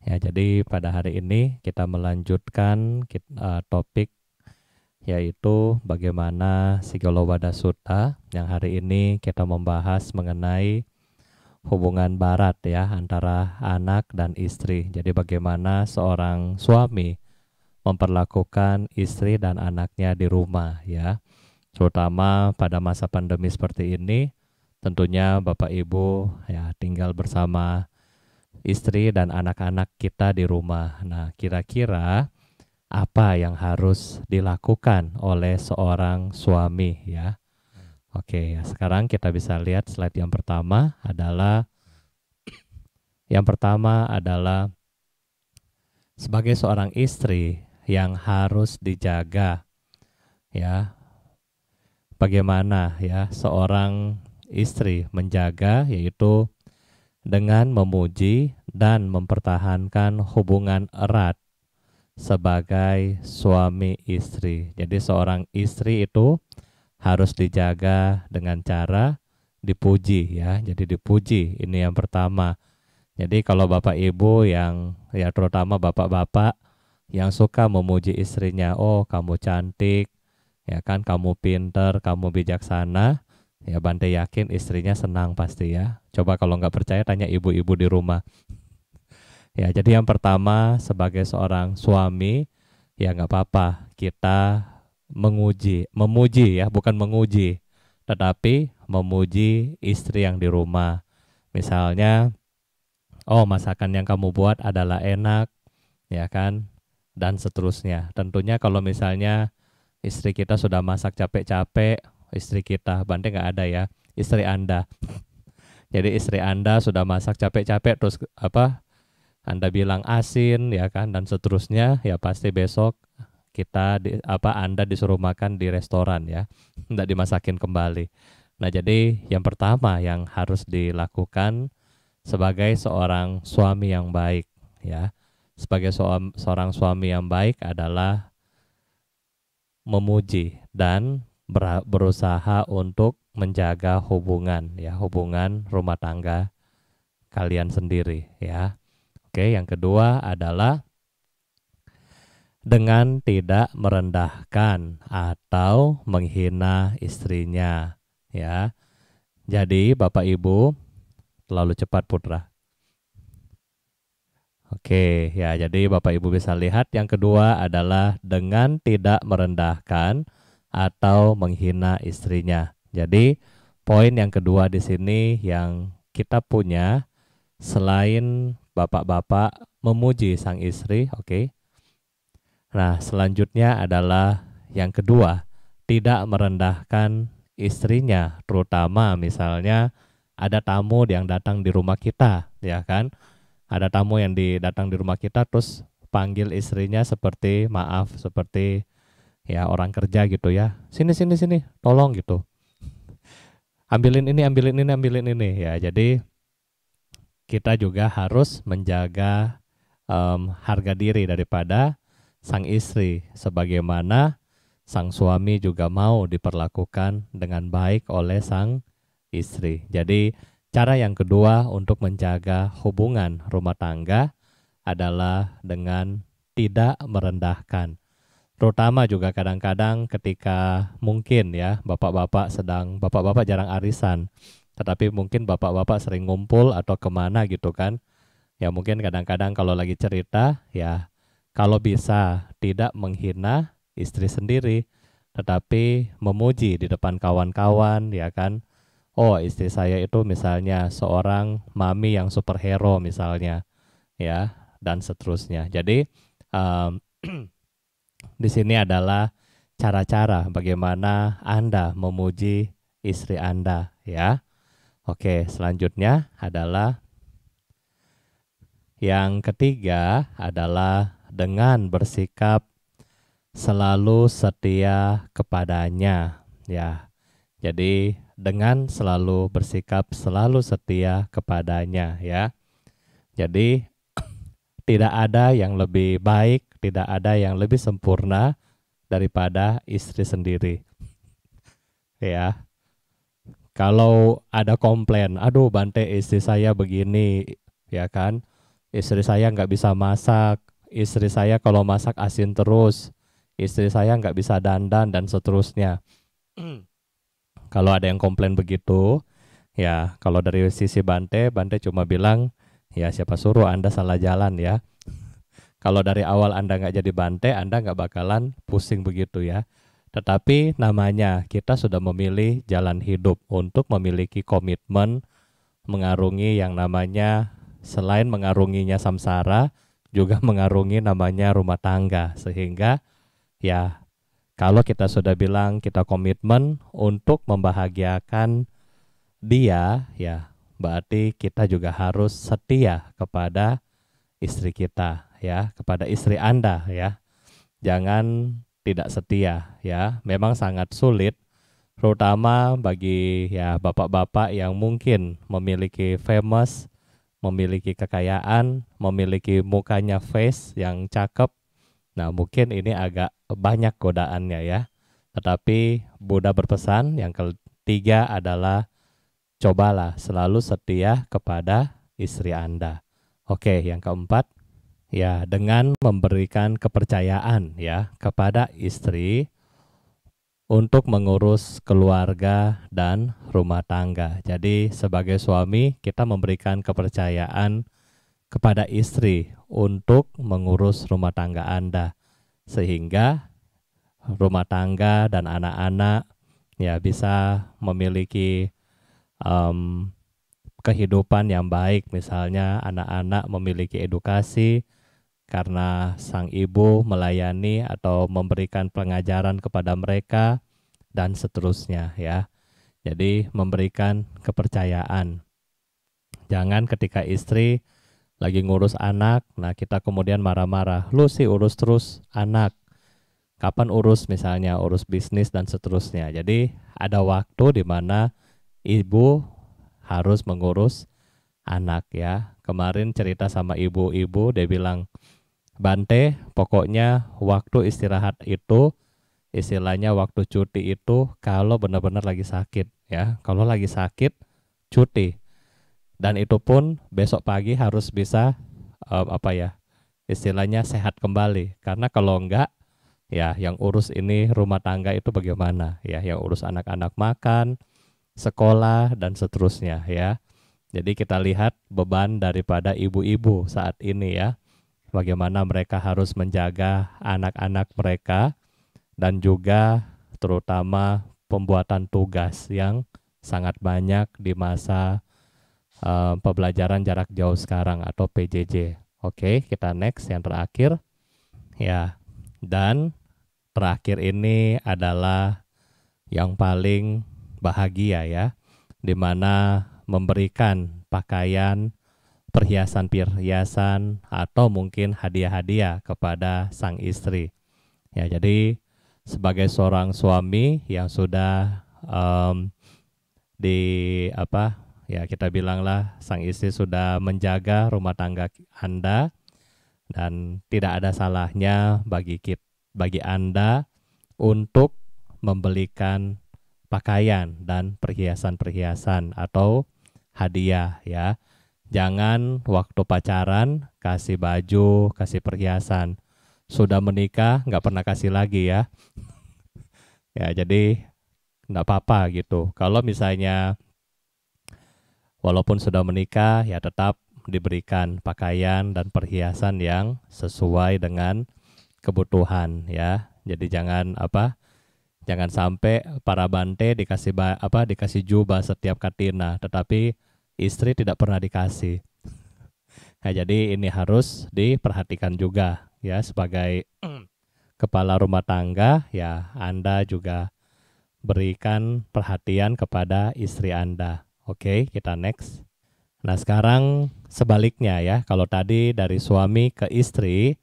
Ya, jadi pada hari ini kita melanjutkan topik yaitu bagaimana Sigolowada Sutta, yang hari ini kita membahas mengenai hubungan barat ya antara anak dan istri. Jadi bagaimana seorang suami memperlakukan istri dan anaknya di rumah ya. Terutama pada masa pandemi seperti ini, tentunya Bapak Ibu ya tinggal bersama istri dan anak-anak kita di rumah. Nah, kira-kira apa yang harus dilakukan oleh seorang suami ya? Oke, ya, sekarang kita bisa lihat slide yang pertama adalah sebagai seorang istri yang harus dijaga ya. Bagaimana ya seorang istri menjaga, yaitu dengan memuji dan mempertahankan hubungan erat sebagai suami istri. Jadi seorang istri itu harus dijaga dengan cara dipuji ya. Jadi dipuji, ini yang pertama. Jadi kalau Bapak Ibu yang ya terutama bapak-bapak yang suka memuji istrinya, oh kamu cantik, ya kan, kamu pinter, kamu bijaksana, ya Bante yakin istrinya senang pasti ya. Coba kalau nggak percaya tanya ibu-ibu di rumah. Ya, jadi yang pertama sebagai seorang suami, ya nggak apa-apa kita memuji ya, bukan menguji, tetapi memuji istri yang di rumah. Misalnya, oh masakan yang kamu buat adalah enak, ya kan, dan seterusnya. Tentunya kalau misalnya istri kita sudah masak capek-capek, istri kita, Bante nggak ada ya, istri Anda. Jadi istri Anda sudah masak capek-capek terus Anda bilang asin ya kan dan seterusnya, ya pasti besok Anda disuruh makan di restoran ya, tidak dimasakin kembali. Nah, jadi yang pertama yang harus dilakukan sebagai seorang suami yang baik ya, sebagai seorang suami yang baik adalah memuji dan berusaha untuk menjaga hubungan ya, hubungan rumah tangga kalian sendiri ya. Oke, yang kedua adalah dengan tidak merendahkan atau menghina istrinya ya. Jadi Bapak Ibu, terlalu cepat Putra. Oke, ya jadi Bapak Ibu bisa lihat yang kedua adalah dengan tidak merendahkan atau menghina istrinya. Jadi poin yang kedua di sini yang kita punya, selain bapak-bapak memuji sang istri, oke. Nah, selanjutnya adalah yang kedua, tidak merendahkan istrinya, terutama misalnya ada tamu yang datang di rumah kita, ya kan? Ada tamu yang datang di rumah kita terus panggil istrinya seperti maaf, seperti ya orang kerja gitu ya. Sini sini sini, tolong gitu. Ambilin ini, ambilin ini, ambilin ini ya. Jadi kita juga harus menjaga harga diri daripada sang istri, sebagaimana sang suami juga mau diperlakukan dengan baik oleh sang istri. Jadi cara yang kedua untuk menjaga hubungan rumah tangga adalah dengan tidak merendahkan. Terutama juga kadang-kadang ketika mungkin ya bapak-bapak jarang arisan, tetapi mungkin bapak-bapak sering ngumpul atau kemana gitu kan. Ya mungkin kadang-kadang kalau lagi cerita ya, kalau bisa tidak menghina istri sendiri, tetapi memuji di depan kawan-kawan ya kan. Oh istri saya itu misalnya seorang mami yang superhero misalnya ya, dan seterusnya. Jadi um, di sini adalah cara-cara bagaimana Anda memuji istri Anda ya. Oke, selanjutnya adalah yang ketiga adalah dengan bersikap selalu setia kepadanya ya. Jadi dengan selalu bersikap selalu setia kepadanya ya. Jadi tidak ada yang lebih baik, tidak ada yang lebih sempurna daripada istri sendiri ya. Kalau ada komplain, aduh Bante istri saya begini ya kan, istri saya nggak bisa masak, istri saya kalau masak asin terus, istri saya nggak bisa dandan dan seterusnya. Kalau ada yang komplain begitu, ya kalau dari sisi Bante, Bante cuma bilang, ya siapa suruh Anda salah jalan ya. Kalau dari awal Anda nggak jadi Bante, Anda nggak bakalan pusing begitu ya. Tetapi namanya kita sudah memilih jalan hidup untuk memiliki komitmen mengarungi yang namanya, selain mengarunginya samsara, juga mengarungi namanya rumah tangga. Sehingga ya kalau kita sudah bilang kita komitmen untuk membahagiakan dia, ya berarti kita juga harus setia kepada istri kita ya, kepada istri Anda ya. Jangan tidak setia ya. Memang sangat sulit terutama bagi ya bapak-bapak yang mungkin memiliki famous, memiliki kekayaan, memiliki mukanya face yang cakep. Nah, mungkin ini agak banyak godaannya ya. Tetapi Buddha berpesan yang ketiga adalah cobalah selalu setia kepada istri Anda. Oke, yang keempat, ya dengan memberikan kepercayaan ya kepada istri untuk mengurus keluarga dan rumah tangga. Jadi sebagai suami kita memberikan kepercayaan kepada istri untuk mengurus rumah tangga Anda sehingga rumah tangga dan anak-anak ya bisa memiliki em, kehidupan yang baik. Misalnya anak-anak memiliki edukasi karena sang ibu melayani atau memberikan pengajaran kepada mereka dan seterusnya ya. Jadi memberikan kepercayaan. Jangan ketika istri lagi ngurus anak, nah kita kemudian marah-marah, lu sih urus terus anak. Kapan urus misalnya urus bisnis dan seterusnya. Jadi ada waktu di mana ibu harus mengurus anak ya. Kemarin cerita sama ibu-ibu, dia bilang, Bante, pokoknya waktu istirahat itu, istilahnya waktu cuti itu kalau benar-benar lagi sakit ya. Kalau lagi sakit, cuti. Dan itu pun besok pagi harus bisa apa ya, istilahnya sehat kembali. Karena kalau enggak, ya yang urus ini rumah tangga itu bagaimana ya, yang urus anak-anak makan, sekolah dan seterusnya ya. Jadi kita lihat beban daripada ibu-ibu saat ini ya. Bagaimana mereka harus menjaga anak-anak mereka dan juga terutama pembuatan tugas yang sangat banyak di masa pembelajaran jarak jauh sekarang atau PJJ. Oke, kita next yang terakhir. Ya, dan terakhir ini adalah yang paling bahagia ya, di mana memberikan pakaian, perhiasan-perhiasan atau mungkin hadiah-hadiah kepada sang istri. Ya, jadi sebagai seorang suami yang sudah di apa ya kita bilanglah sang istri sudah menjaga rumah tangga Anda dan tidak ada salahnya bagi Anda untuk membelikan pakaian dan perhiasan-perhiasan atau hadiah ya. Jangan waktu pacaran kasih baju, kasih perhiasan. Sudah menikah nggak pernah kasih lagi ya. Ya jadi nggak apa-apa gitu. Kalau misalnya walaupun sudah menikah ya tetap diberikan pakaian dan perhiasan yang sesuai dengan kebutuhan ya. Jadi jangan jangan sampai para bante dikasih jubah setiap katina, tetapi istri tidak pernah dikasih. Nah, jadi ini harus diperhatikan juga ya sebagai kepala rumah tangga ya Anda juga berikan perhatian kepada istri Anda. Oke, kita next. Nah, sekarang sebaliknya ya. Kalau tadi dari suami ke istri,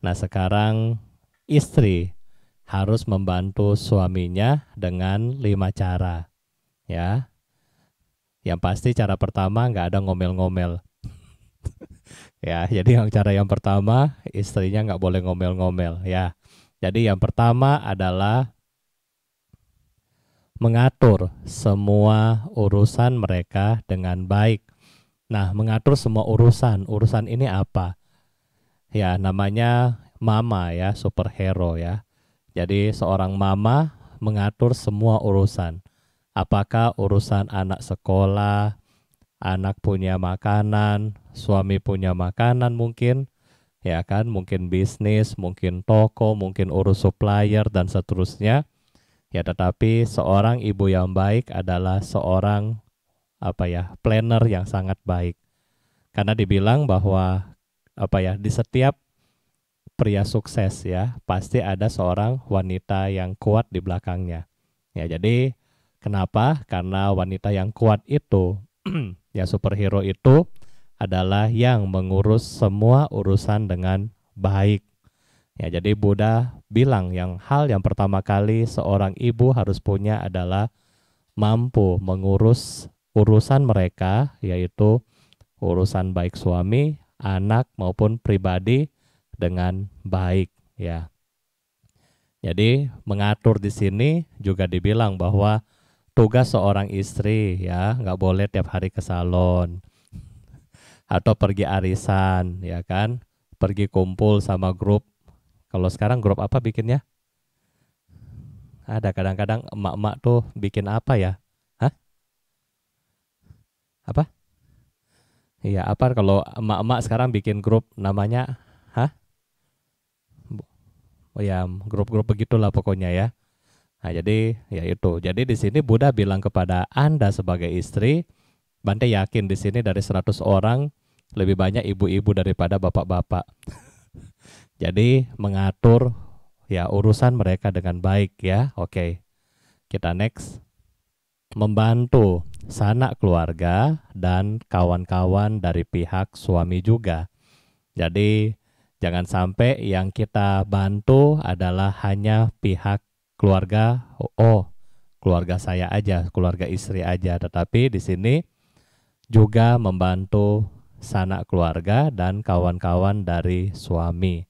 nah sekarang istri harus membantu suaminya dengan 5 cara ya. Yang pasti cara pertama nggak ada ngomel-ngomel. Ya, jadi cara yang pertama istrinya nggak boleh ngomel-ngomel ya. Jadi yang pertama adalah mengatur semua urusan mereka dengan baik. Nah, mengatur semua urusan. Urusan ini apa? Ya, namanya mama ya, superhero ya. Jadi seorang mama mengatur semua urusan. Apakah urusan anak sekolah, anak punya makanan, suami punya makanan mungkin, ya kan, mungkin bisnis, mungkin toko, mungkin urus supplier dan seterusnya. Ya, tetapi seorang ibu yang baik adalah seorang planner yang sangat baik. Karena dibilang bahwa di setiap pria sukses ya, pasti ada seorang wanita yang kuat di belakangnya. Ya, jadi kenapa? Karena wanita yang kuat itu ya, superhero itu adalah yang mengurus semua urusan dengan baik. Ya, jadi Buddha bilang hal yang pertama kali seorang ibu harus punya adalah mampu mengurus urusan mereka, yaitu urusan baik suami, anak maupun pribadi dengan baik ya. Jadi mengatur di sini juga dibilang bahwa tugas seorang istri ya nggak boleh tiap hari ke salon atau pergi arisan ya kan, pergi kumpul sama grup. Kalau sekarang grup apa bikinnya? Ada kadang-kadang emak-emak tuh bikin apa ya? Hah? Apa? Iya, apa kalau emak-emak sekarang bikin grup namanya? Hah? Oh ya, grup-grup begitulah pokoknya ya. Nah, jadi ya itu. Jadi di sini Buddha bilang kepada Anda sebagai istri, Bante yakin di sini dari 100 orang lebih banyak ibu-ibu daripada bapak-bapak. Jadi mengatur ya urusan mereka dengan baik ya. Oke. Kita next. Membantu sanak keluarga dan kawan-kawan dari pihak suami juga. Jadi jangan sampai yang kita bantu adalah hanya pihak keluarga. Oh, keluarga saya aja, keluarga istri aja. Tetapi di sini juga membantu sanak keluarga dan kawan-kawan dari suami.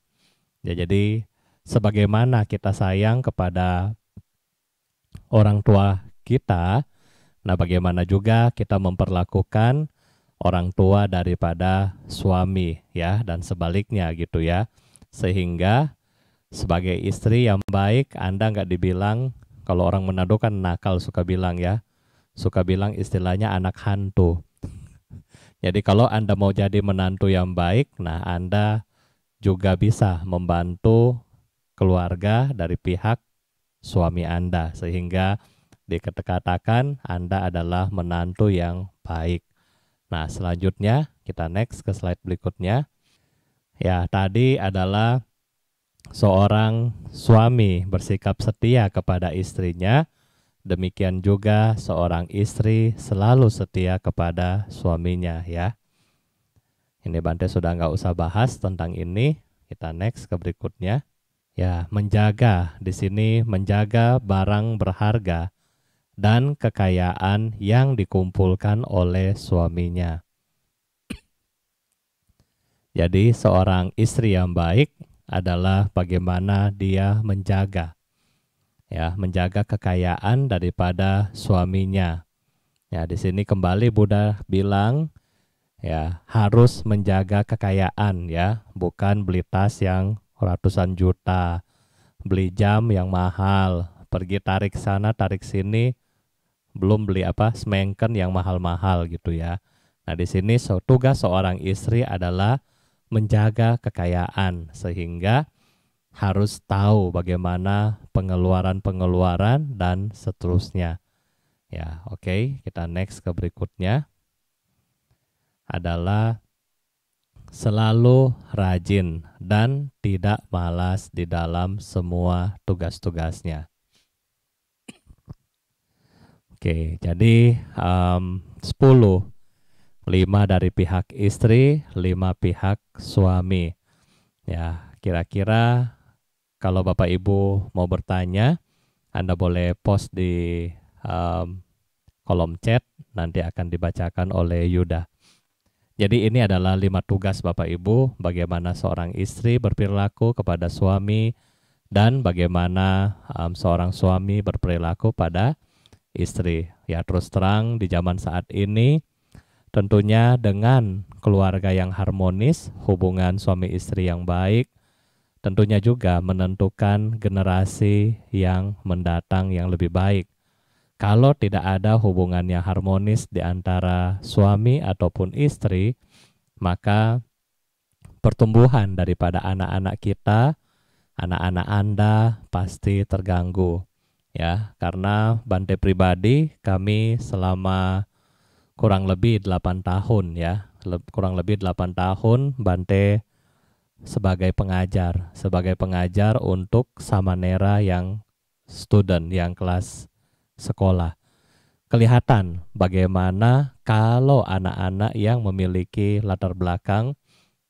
Ya, jadi sebagaimana kita sayang kepada orang tua kita, nah bagaimana juga kita memperlakukan orang tua daripada suami ya, dan sebaliknya gitu ya. Sehingga sebagai istri yang baik, Anda nggak dibilang, kalau orang Manado kan nakal suka bilang ya, suka bilang istilahnya anak hantu. Jadi kalau Anda mau jadi menantu yang baik, nah Anda juga bisa membantu keluarga dari pihak suami Anda, sehingga dikatakan Anda adalah menantu yang baik. Nah, selanjutnya kita next ke slide berikutnya. Ya, tadi adalah seorang suami bersikap setia kepada istrinya. Demikian juga seorang istri selalu setia kepada suaminya ya. Ini Bante sudah nggak usah bahas tentang ini. Kita next ke berikutnya. Ya, menjaga di sini menjaga barang berharga dan kekayaan yang dikumpulkan oleh suaminya. Jadi seorang istri yang baik adalah bagaimana dia menjaga kekayaan daripada suaminya. Ya, di sini kembali Buddha bilang ya harus menjaga kekayaan ya, bukan beli tas yang ratusan juta, beli jam yang mahal, pergi tarik sana tarik sini, belum beli semengken yang mahal-mahal gitu ya. Nah, di sini tugas seorang istri adalah menjaga kekayaan, sehingga harus tahu bagaimana pengeluaran-pengeluaran dan seterusnya. Ya, oke, kita next ke berikutnya. Adalah selalu rajin dan tidak malas di dalam semua tugas-tugasnya. Oke, jadi 10. 5 dari pihak istri, 5 pihak suami. Ya, kira-kira kalau Bapak Ibu mau bertanya, Anda boleh post di kolom chat, nanti akan dibacakan oleh Yuda. Jadi ini adalah 5 tugas Bapak Ibu, bagaimana seorang istri berperilaku kepada suami, dan bagaimana seorang suami berperilaku pada istri. Ya, terus terang di zaman saat ini, Tentunya dengan keluarga yang harmonis, hubungan suami istri yang baik, tentunya juga menentukan generasi yang mendatang yang lebih baik. Kalau tidak ada hubungan yang harmonis di antara suami ataupun istri, maka pertumbuhan daripada anak-anak kita, anak-anak Anda pasti terganggu. Ya, karena Bante pribadi kami selama kurang lebih 8 tahun ya, kurang lebih 8 tahun Bante sebagai pengajar untuk Samanera yang student, yang kelas sekolah. Kelihatan bagaimana kalau anak-anak yang memiliki latar belakang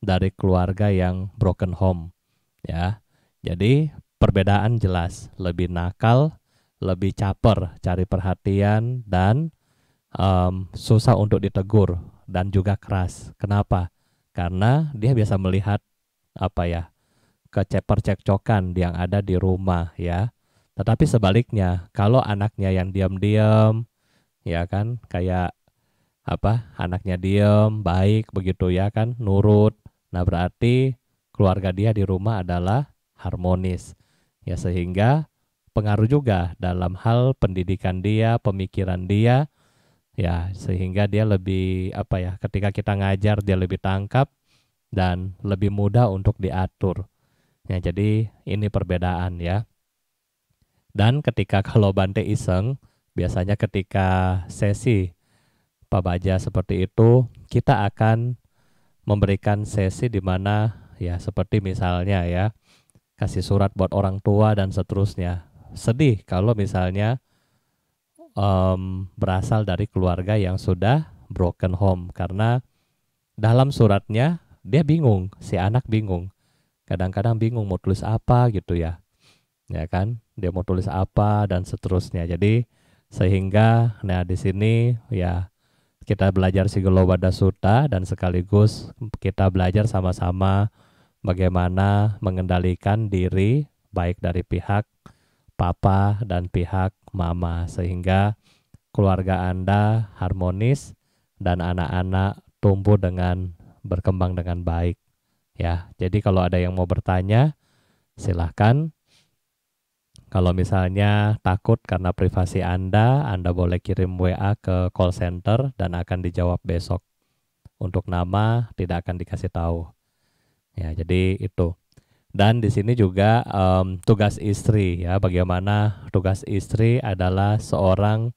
dari keluarga yang broken home, ya. Jadi perbedaan jelas, lebih nakal, lebih caper, cari perhatian, dan susah untuk ditegur, dan juga keras. Kenapa? Karena dia biasa melihat keceper-cekcokan yang ada di rumah, ya. Tetapi sebaliknya, kalau anaknya yang diam-diam, ya kan, kayak anaknya diam, baik begitu ya kan, nurut. Nah, berarti keluarga dia di rumah adalah harmonis. Ya, sehingga pengaruh juga dalam hal pendidikan dia, pemikiran dia, ya, sehingga dia lebih ketika kita ngajar dia lebih tangkap dan lebih mudah untuk diatur. Ya, jadi ini perbedaan ya. Dan ketika kalau Bante iseng, biasanya ketika sesi Pak Baja seperti itu, kita akan memberikan sesi di mana ya seperti misalnya ya, kasih surat buat orang tua dan seterusnya. Sedih kalau misalnya berasal dari keluarga yang sudah broken home, karena dalam suratnya dia bingung, si anak bingung. Kadang-kadang bingung mau tulis apa gitu ya. Ya kan? Dia mau tulis apa dan seterusnya. Jadi sehingga di sini ya kita belajar Sigolowada Sutta dan sekaligus kita belajar sama-sama bagaimana mengendalikan diri baik dari pihak papa dan pihak mama sehingga keluarga Anda harmonis dan anak-anak tumbuh dengan berkembang dengan baik. Ya, jadi kalau ada yang mau bertanya, silahkan. Kalau misalnya takut karena privasi Anda boleh kirim WA ke call center dan akan dijawab besok. Untuk nama tidak akan dikasih tahu. Ya, jadi itu. Dan di sini juga tugas istri ya, bagaimana tugas istri adalah seorang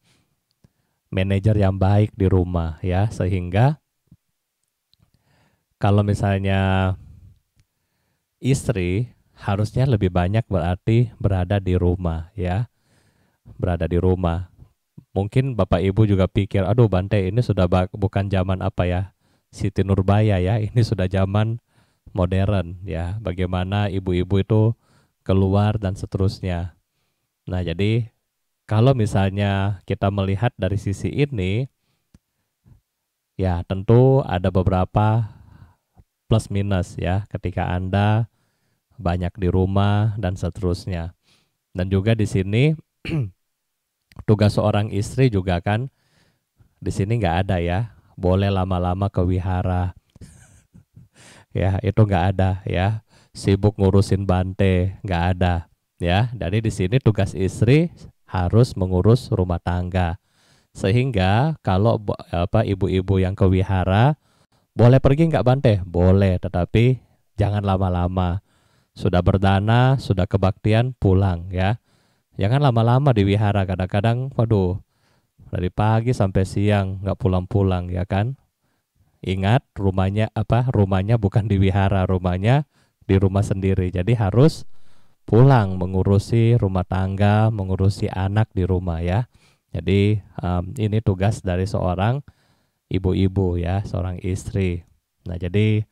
manajer yang baik di rumah ya, sehingga kalau misalnya istri harusnya lebih banyak berarti berada di rumah ya, berada di rumah. Mungkin Bapak Ibu juga pikir, aduh Bante ini sudah bukan zaman Siti Nurbaya ya, ini sudah zaman modern ya, bagaimana ibu-ibu itu keluar dan seterusnya. Nah, jadi kalau misalnya kita melihat dari sisi ini, ya tentu ada beberapa plus minus ya ketika Anda banyak di rumah dan seterusnya. Dan juga di sini tugas seorang istri juga kan di sini nggak ada ya, boleh lama-lama ke wihara. Ya, itu nggak ada ya. Sibuk ngurusin Bante, nggak ada ya. Jadi di sini tugas istri harus mengurus rumah tangga. Sehingga kalau ibu-ibu yang ke wihara, boleh pergi nggak Bante? Boleh, tetapi jangan lama-lama. Sudah berdana, sudah kebaktian, pulang ya. Jangan lama-lama di wihara, kadang-kadang waduh, dari pagi sampai siang nggak pulang-pulang ya kan. Ingat rumahnya bukan di wihara, rumahnya di rumah sendiri. Jadi harus pulang mengurusi rumah tangga, mengurusi anak di rumah ya. Jadi ini tugas dari seorang ibu-ibu ya, seorang istri. Nah, jadi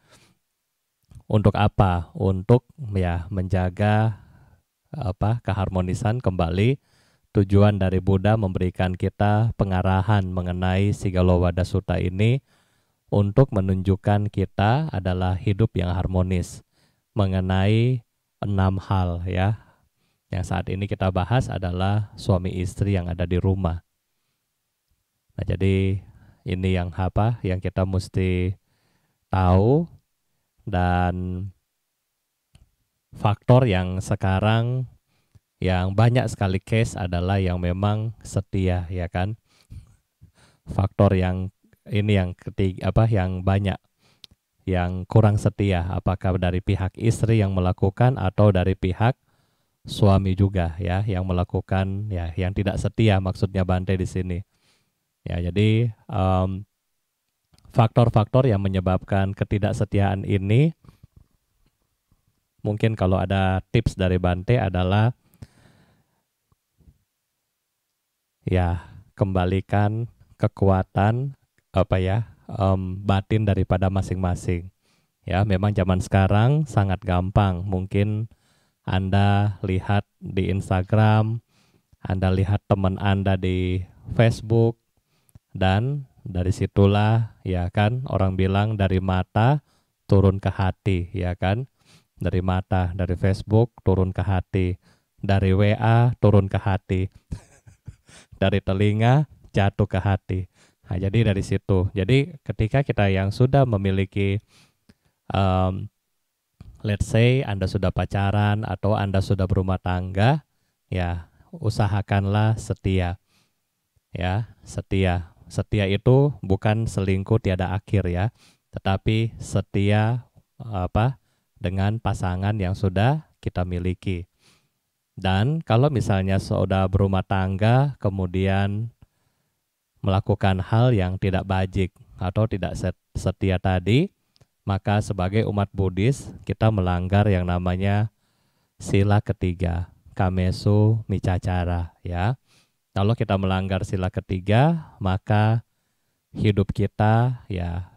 untuk apa? Untuk ya menjaga keharmonisan kembali. Tujuan dari Buddha memberikan kita pengarahan mengenai Sigolowada Sutta ini untuk menunjukkan kita adalah hidup yang harmonis mengenai 6 hal ya. Yang saat ini kita bahas adalah suami istri yang ada di rumah. Nah, jadi Ini yang apa yang kita mesti tahu. Dan faktor yang sekarang yang banyak sekali case adalah yang memang setia, ya kan. Faktor yang ini yang ketiga apa yang banyak yang kurang setia, apakah dari pihak istri yang melakukan atau dari pihak suami juga ya yang melakukan, ya yang tidak setia maksudnya Bante di sini. Ya, jadi faktor-faktor yang menyebabkan ketidaksetiaan ini, mungkin kalau ada tips dari Bante adalah ya kembalikan kekuatan batin daripada masing-masing. Ya, memang zaman sekarang sangat gampang. Mungkin Anda lihat di Instagram, Anda lihat teman Anda di Facebook, dan dari situlah ya kan orang bilang dari mata turun ke hati, ya kan? Dari mata, dari Facebook turun ke hati, dari WA turun ke hati, dari telinga jatuh ke hati. Nah, jadi dari situ. Jadi ketika kita yang sudah memiliki let's say Anda sudah pacaran atau Anda sudah berumah tangga, ya usahakanlah setia. Ya, setia. Setia itu bukan selingkuh tiada akhir ya, tetapi setia dengan pasangan yang sudah kita miliki. Dan kalau misalnya sudah berumah tangga kemudian melakukan hal yang tidak bajik atau tidak setia tadi, maka sebagai umat Buddhis kita melanggar yang namanya sila ketiga, kamesu micacara ya. Kalau kita melanggar sila ketiga, maka hidup kita ya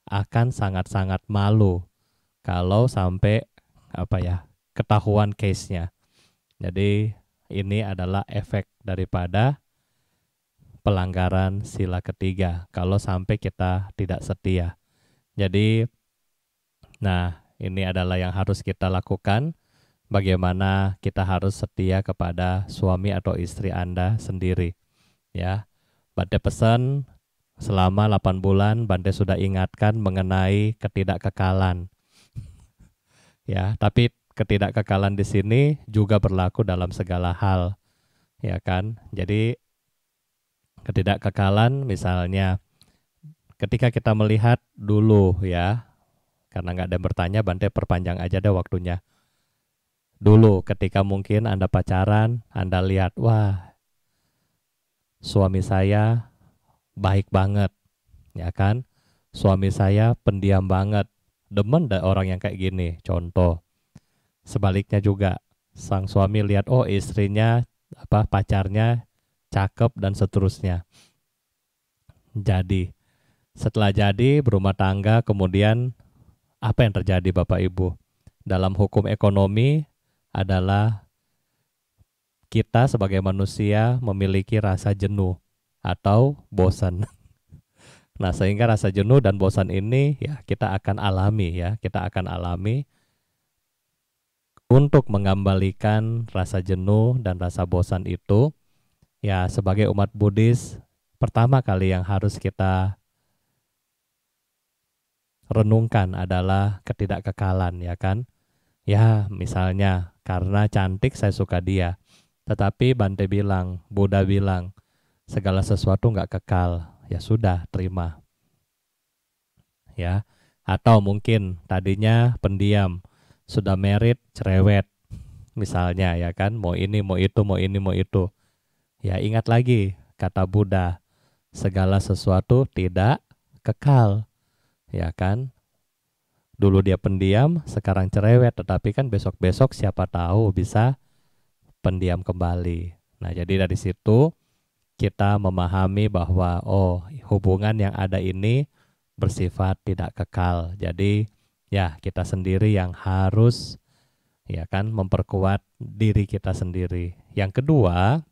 akan sangat-sangat malu kalau sampai ketahuan case-nya. Jadi ini adalah efek daripada pelanggaran sila ketiga kalau sampai kita tidak setia. Jadi nah, ini adalah yang harus kita lakukan. Bagaimana kita harus setia kepada suami atau istri Anda sendiri. Ya, Bante pesan selama 8 bulan Bante sudah ingatkan mengenai ketidakkekalan. Ya, tapi ketidakkekalan di sini juga berlaku dalam segala hal. Ya kan? Jadi ketidakkekalan misalnya ketika kita melihat dulu ya, karena nggak ada yang bertanya, Bante perpanjang aja deh waktunya. Dulu ketika mungkin Anda pacaran, Anda lihat, wah suami saya baik banget, ya kan? Suami saya pendiam banget, demen deh orang yang kayak gini, contoh. Sebaliknya juga, sang suami lihat, oh istrinya, pacarnya cakep dan seterusnya. Jadi, setelah jadi berumah tangga, kemudian apa yang terjadi Bapak Ibu? Dalam hukum ekonomi adalah kita sebagai manusia memiliki rasa jenuh atau bosan. Nah, sehingga rasa jenuh dan bosan ini ya kita akan alami ya, kita akan alami. Untuk mengembalikan rasa jenuh dan rasa bosan itu, ya sebagai umat Buddhis, pertama kali yang harus kita renungkan adalah ketidakkekalan, ya kan? Ya, misalnya karena cantik saya suka dia. Tetapi Bante bilang, Buddha bilang, segala sesuatu nggak kekal. Ya sudah, terima. Ya, atau mungkin tadinya pendiam, sudah married, cerewet. Misalnya ya kan, mau ini, mau itu, mau ini, mau itu. Ya ingat lagi kata Buddha, segala sesuatu tidak kekal. Ya kan? Dulu dia pendiam, sekarang cerewet, tetapi kan besok-besok siapa tahu bisa pendiam kembali. Nah, jadi dari situ kita memahami bahwa oh, hubungan yang ada ini bersifat tidak kekal. Jadi ya kita sendiri yang harus ya kan memperkuat diri kita sendiri. Yang kedua,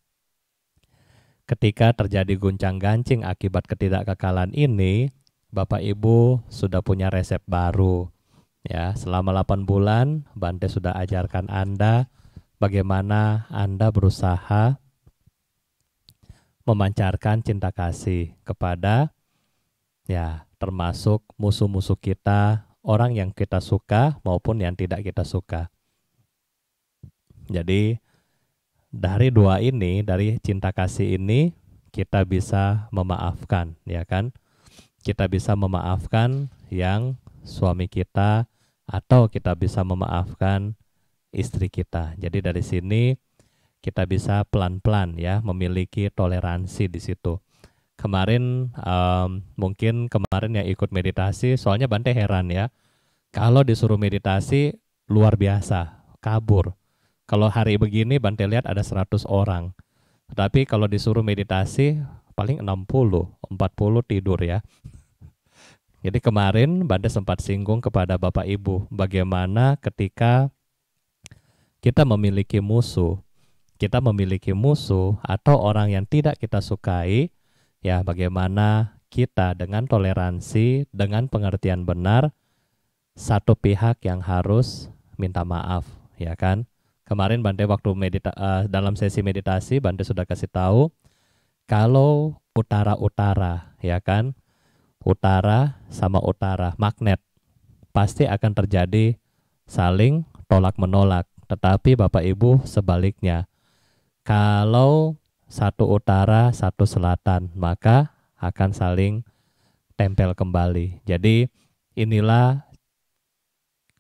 ketika terjadi guncang-gancing akibat ketidakkekalan ini, Bapak Ibu sudah punya resep baru. Ya, selama 8 bulan Bante sudah ajarkan Anda bagaimana Anda berusaha memancarkan cinta kasih kepada Ya, termasuk musuh-musuh kita, orang yang kita suka maupun yang tidak kita suka. Jadi dari dua ini, dari cinta kasih ini, kita bisa memaafkan, ya kan? Kita bisa memaafkan yang suami kita, atau kita bisa memaafkan istri kita. Jadi dari sini kita bisa pelan-pelan ya memiliki toleransi di situ. Kemarin mungkin kemarin yang ikut meditasi, soalnya Bante heran ya, kalau disuruh meditasi luar biasa, kabur. Kalau hari begini Bante lihat ada 100 orang. Tapi kalau disuruh meditasi paling 60, 40 tidur ya. Jadi kemarin Bante sempat singgung kepada Bapak Ibu bagaimana ketika kita memiliki musuh atau orang yang tidak kita sukai, ya bagaimana kita dengan toleransi, dengan pengertian benar, satu pihak yang harus minta maaf, ya kan? Kemarin Bante waktu dalam sesi meditasi Bante sudah kasih tahu kalau utara-utara, ya kan? Utara sama utara, magnet pasti akan terjadi saling tolak menolak. Tetapi Bapak Ibu sebaliknya, kalau satu utara, satu selatan, maka akan saling tempel kembali. Jadi inilah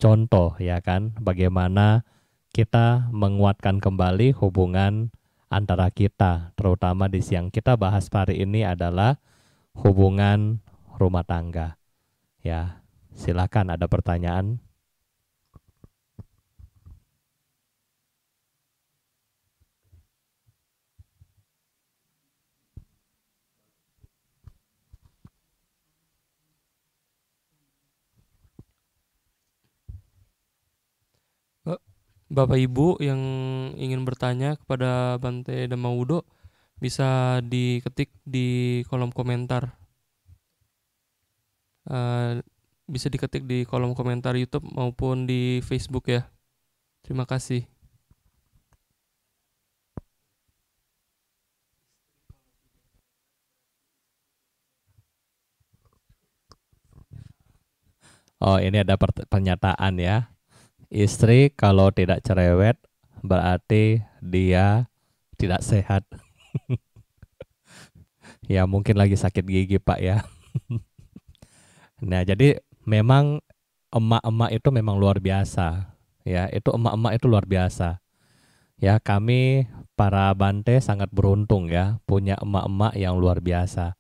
contoh ya kan, bagaimana kita menguatkan kembali hubungan antara kita, terutama di siang kita bahas hari ini adalah hubungan rumah tangga. Ya, silakan ada pertanyaan. Bapak Ibu yang ingin bertanya kepada Bante Dhamma-Wudho bisa diketik di kolom komentar. Bisa diketik di kolom komentar YouTube maupun di Facebook ya. Terima kasih. Oh, ini ada pernyataan ya. Istri kalau tidak cerewet berarti dia tidak sehat. Ya mungkin lagi sakit gigi Pak ya. Nah jadi memang emak-emak itu memang luar biasa. Ya itu emak-emak itu luar biasa. Ya kami para Bante sangat beruntung ya punya emak-emak yang luar biasa.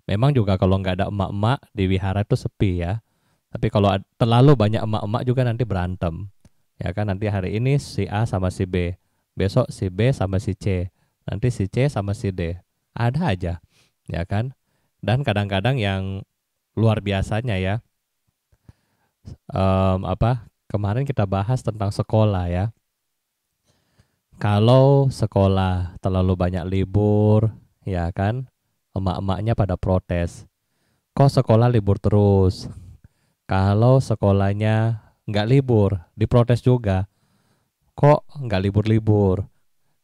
Memang juga kalau nggak ada emak-emak di wihara itu sepi ya. Tapi kalau terlalu banyak emak-emak juga nanti berantem. Ya kan nanti hari ini si A sama si B, besok si B sama si C, nanti si C sama si D. Ada aja, ya kan? Dan kadang-kadang yang luar biasanya ya, kemarin kita bahas tentang sekolah ya. Kalau sekolah terlalu banyak libur, ya kan? Emak-emaknya pada protes. Kok sekolah libur terus? Kalau sekolahnya nggak libur, diprotes juga. Kok nggak libur-libur?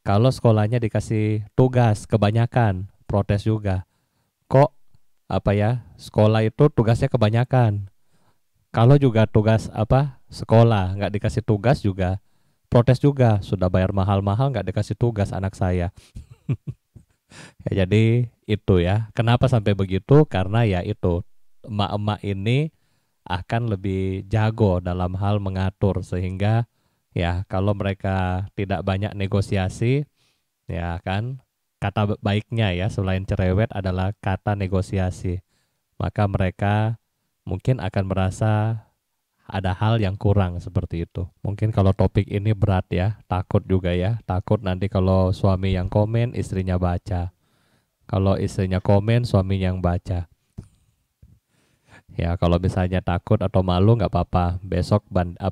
Kalau sekolahnya dikasih tugas kebanyakan, protes juga. Kok sekolah itu tugasnya kebanyakan. Kalau juga tugas sekolah nggak dikasih tugas juga, protes juga. Sudah bayar mahal-mahal nggak dikasih tugas anak saya. Ya, jadi itu ya. Kenapa sampai begitu? Karena ya itu emak-emak ini akan lebih jago dalam hal mengatur sehingga ya kalau mereka tidak banyak negosiasi ya kan kata baiknya ya selain cerewet adalah kata negosiasi maka mereka mungkin akan merasa ada hal yang kurang seperti itu. Mungkin kalau topik ini berat ya, takut juga ya, takut nanti kalau suami yang komen istrinya baca, kalau istrinya komen suaminya yang baca. Ya, kalau misalnya takut atau malu nggak apa-apa. Besok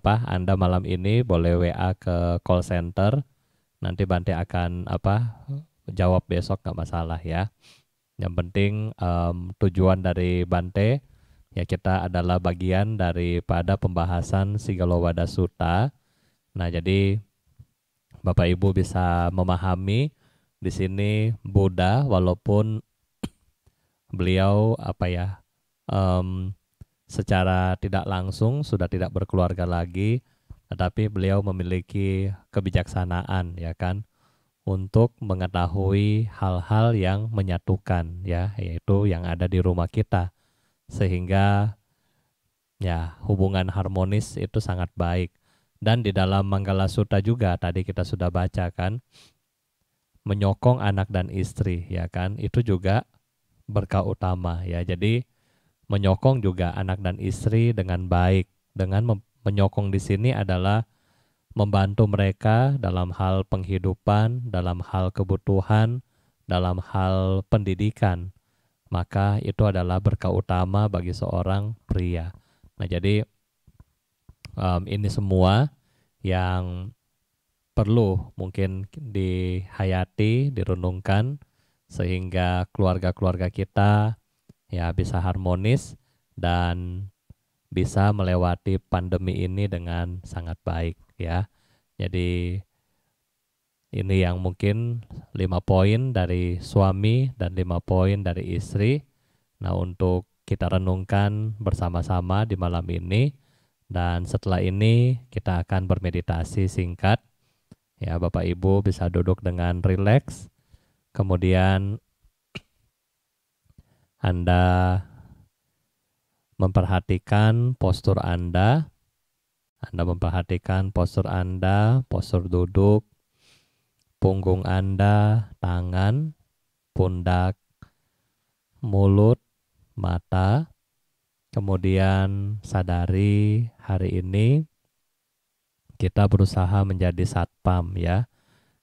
Anda malam ini boleh WA ke call center. Nanti Bante akan jawab besok nggak masalah ya. Yang penting tujuan dari Bante ya kita adalah bagian daripada pembahasan Sigalowada Sutta. Nah, jadi Bapak Ibu bisa memahami di sini Buddha walaupun beliau em, secara tidak langsung sudah tidak berkeluarga lagi, tetapi beliau memiliki kebijaksanaan ya kan untuk mengetahui hal-hal yang menyatukan ya, yaitu yang ada di rumah kita, sehingga ya hubungan harmonis itu sangat baik. Dan di dalam Manggala Sutta juga tadi kita sudah baca kan, menyokong anak dan istri ya kan, itu juga berkah utama ya. Jadi menyokong juga anak dan istri dengan baik. Dengan menyokong di sini adalah membantu mereka dalam hal penghidupan, dalam hal kebutuhan, dalam hal pendidikan. Maka itu adalah berkah utama bagi seorang pria. Nah, jadi ini semua yang perlu mungkin dihayati, direnungkan, sehingga keluarga-keluarga kita ya bisa harmonis dan bisa melewati pandemi ini dengan sangat baik ya. Jadi ini yang mungkin 5 poin dari suami dan 5 poin dari istri. Nah, untuk kita renungkan bersama-sama di malam ini, dan setelah ini kita akan bermeditasi singkat. Ya, Bapak Ibu bisa duduk dengan rileks. Kemudian Anda memperhatikan postur Anda. Anda memperhatikan postur Anda, postur duduk, punggung Anda, tangan, pundak, mulut, mata. Kemudian sadari hari ini kita berusaha menjadi satpam ya.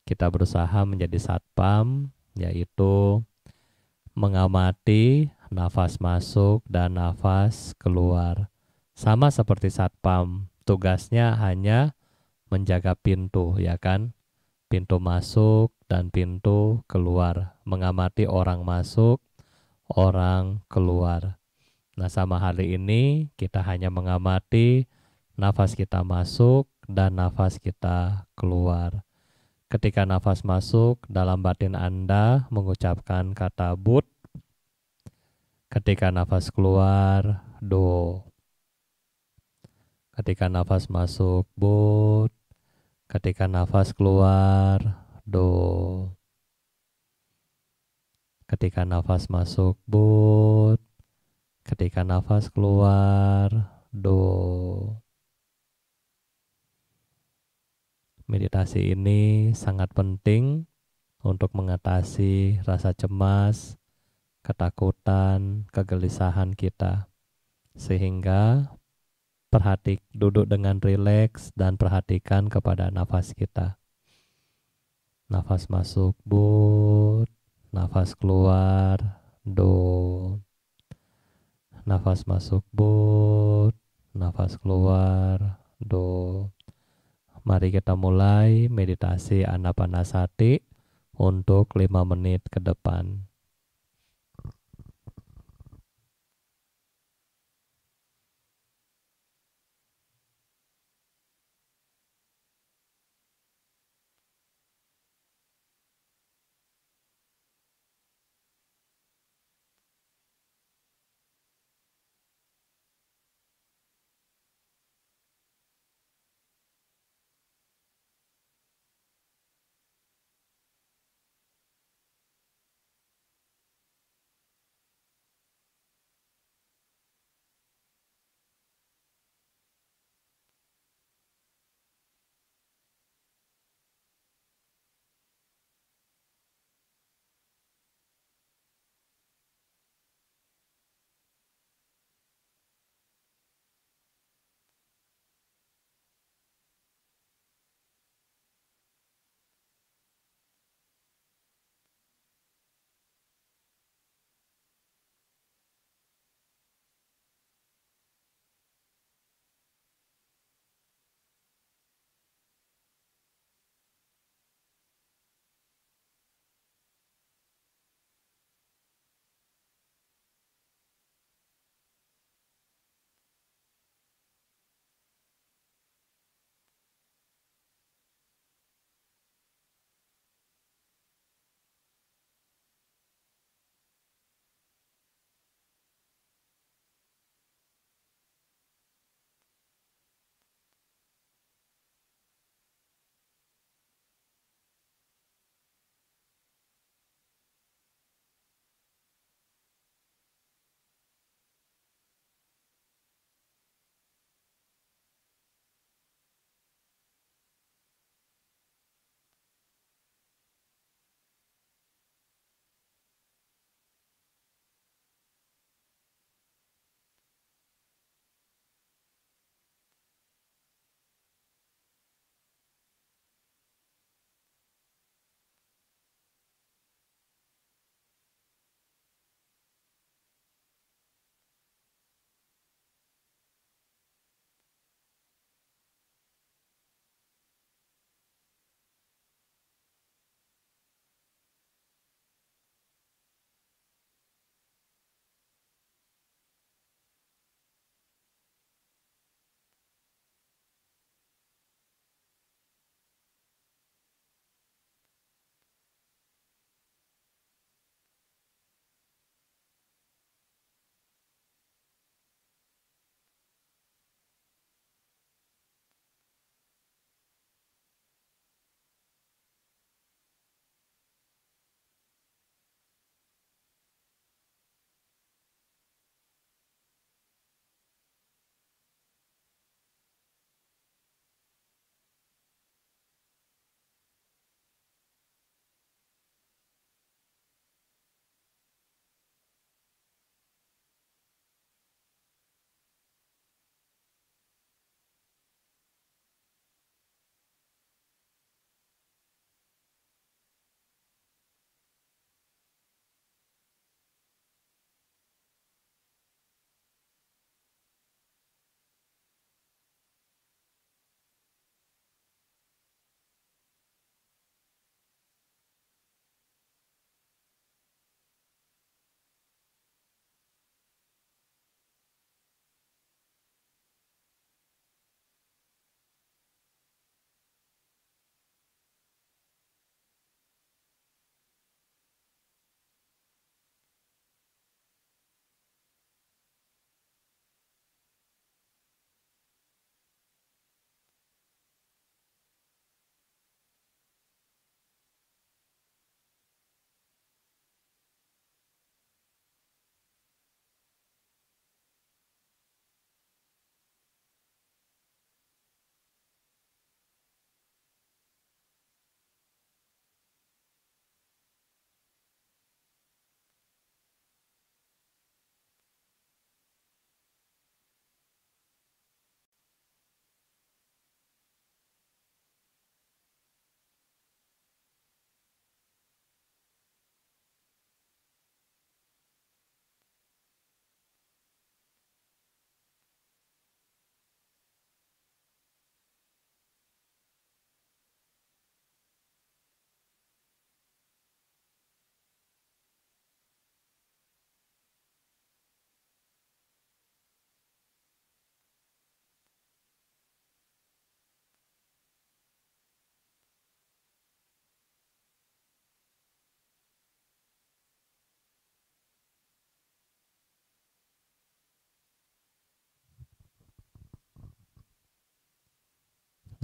Kita berusaha menjadi satpam, yaitu mengamati nafas masuk dan nafas keluar. Sama seperti satpam, tugasnya hanya menjaga pintu ya kan? Pintu masuk dan pintu keluar. Mengamati orang masuk, orang keluar. Nah, sama hari ini kita hanya mengamati nafas kita masuk dan nafas kita keluar. Ketika nafas masuk, dalam batin Anda mengucapkan kata but. Ketika nafas keluar, do. Ketika nafas masuk, but. Ketika nafas keluar, do. Ketika nafas masuk, but. Ketika nafas keluar, do. Meditasi ini sangat penting untuk mengatasi rasa cemas, ketakutan, kegelisahan kita. Sehingga duduk dengan rileks dan perhatikan kepada nafas kita. Nafas masuk but, nafas keluar do. Nafas masuk but, nafas keluar do. Mari kita mulai meditasi Anapanasati untuk 5 menit ke depan.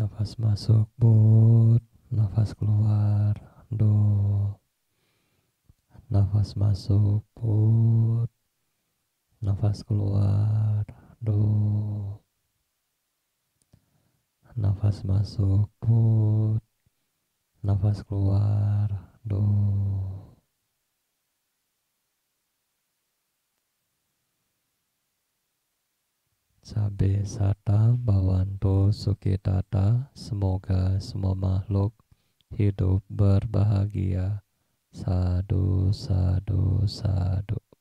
Nafas masuk put, nafas keluar do. Nafas masuk put, nafas keluar do. Nafas masuk put, nafas keluar do. Sabe sata bawanto sukitata, semoga semua makhluk hidup berbahagia. Sadu, sadu, sadu.